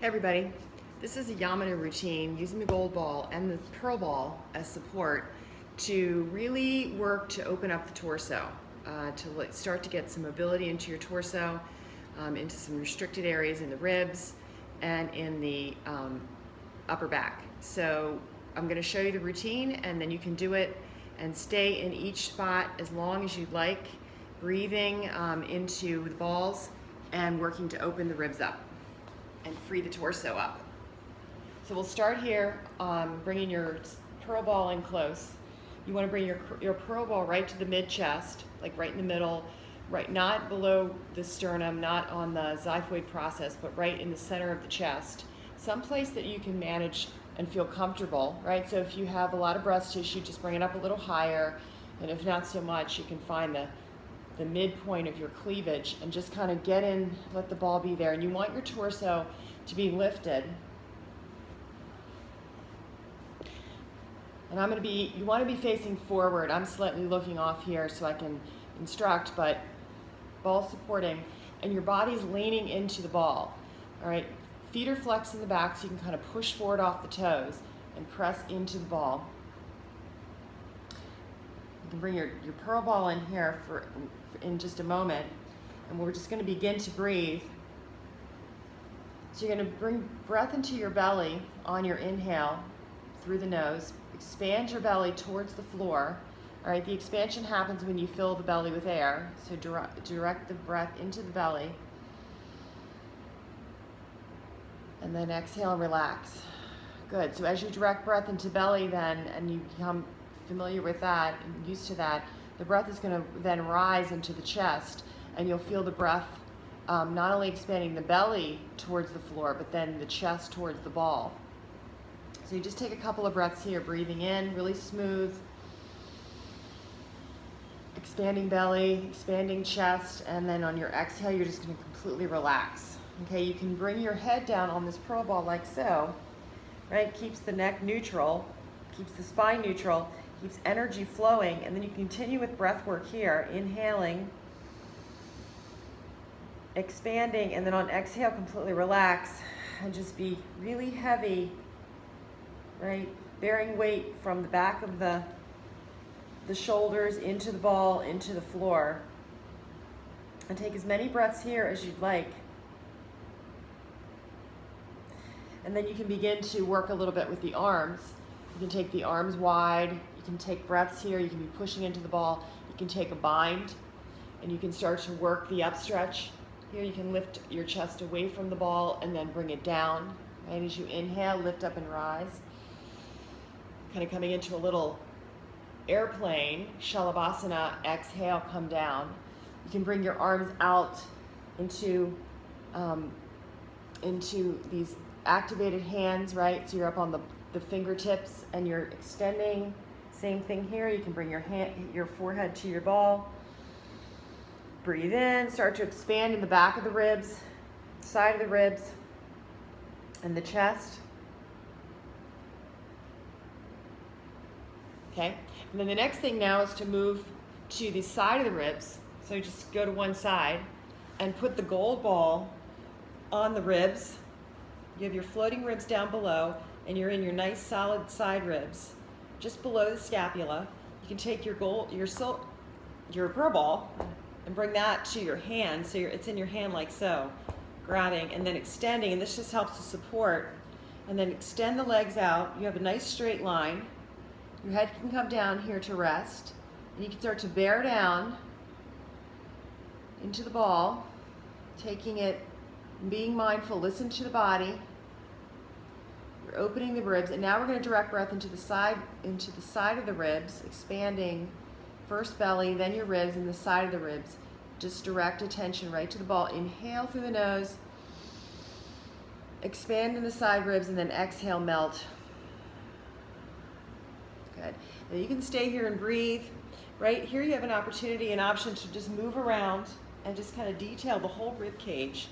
Hey everybody, this is a Yamuna routine using the gold ball and the pearl ball as support to really work to open up the torso, to start to get some mobility into your torso, into some restricted areas in the ribs and in the upper back. So I'm going to show you the routine and then you can do it and stay in each spot as long as you'd like, breathing into the balls and working to open the ribs up and free the torso up. So we'll start here, bringing your pearl ball in close. You want to bring your pearl ball right to the mid-chest, like right in the middle, right, not below the sternum, not on the xiphoid process, but right in the center of the chest. Someplace that you can manage and feel comfortable, right? So if you have a lot of breast tissue, just bring it up a little higher, and if not so much, you can find the midpoint of your cleavage and just kind of get in, let the ball be there. And you want your torso to be lifted. And you want to be facing forward. I'm slightly looking off here so I can instruct, but ball supporting, and your body's leaning into the ball. All right, feet are flexed in the back so you can kind of push forward off the toes and press into the ball. You can bring your pearl ball in here in just a moment, and we're just going to begin to breathe. So you're going to bring breath into your belly on your inhale through the nose. Expand your belly towards the floor. All right, the expansion happens when you fill the belly with air. So direct the breath into the belly. And then exhale and relax. Good. So as you direct breath into belly then, and you become familiar with that and used to that, the breath is going to then rise into the chest, and you'll feel the breath not only expanding the belly towards the floor, but then the chest towards the ball. So you just take a couple of breaths here, breathing in, really smooth, expanding belly, expanding chest, and then on your exhale, you're just going to completely relax. Okay, you can bring your head down on this pearl ball like so, right? Keeps the neck neutral, keeps the spine neutral, keeps energy flowing, and then you continue with breath work here, inhaling, expanding, and then on exhale, completely relax and just be really heavy, right? Bearing weight from the back of the shoulders into the ball, into the floor. And take as many breaths here as you'd like. And then you can begin to work a little bit with the arms. You can take the arms wide. You can take breaths here. You can be pushing into the ball. You can take a bind, and you can start to work the upstretch. Here you can lift your chest away from the ball and then bring it down. Right? As you inhale, lift up and rise. Kind of coming into a little airplane, Shalabhasana, exhale, come down. You can bring your arms out into these activated hands, right? So you're up on the fingertips and you're extending. Same thing here. You can bring your forehead to your ball. Breathe in, start to expand in the back of the ribs, side of the ribs, and the chest. Okay, and then the next thing now is to move to the side of the ribs. So you just go to one side and put the gold ball on the ribs. You have your floating ribs down below, and you're in your nice solid side ribs, just below the scapula. You can take your pearl ball and bring that to your hand, so it's in your hand like so, grabbing and then extending, and this just helps to support. And then extend the legs out. You have a nice straight line. Your head can come down here to rest, and you can start to bear down into the ball, taking it, being mindful, listen to the body. You're opening the ribs, and now we're going to direct breath into the side of the ribs, expanding first belly, then your ribs, and the side of the ribs. Just direct attention right to the ball. Inhale through the nose, expand in the side ribs, and then exhale, melt. Good. Now you can stay here and breathe. Right here you have an opportunity, an option to just move around and just kind of detail the whole rib cage.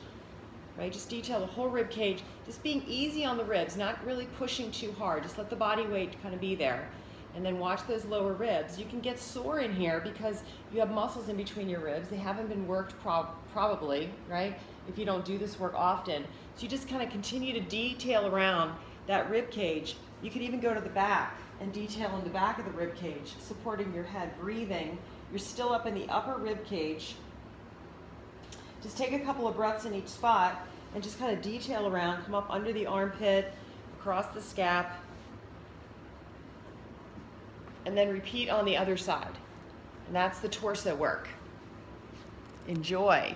Right? Just detail the whole rib cage, just being easy on the ribs, not really pushing too hard. Just let the body weight kind of be there. and then watch those lower ribs. You can get sore in here because you have muscles in between your ribs. They haven't been worked probably, right? If you don't do this work often. So you just kind of continue to detail around that rib cage. You could even go to the back and detail in the back of the rib cage, supporting your head, breathing. You're still up in the upper rib cage. Just take a couple of breaths in each spot and just kind of detail around, come up under the armpit, across the scap, and then repeat on the other side. And that's the torso work. Enjoy.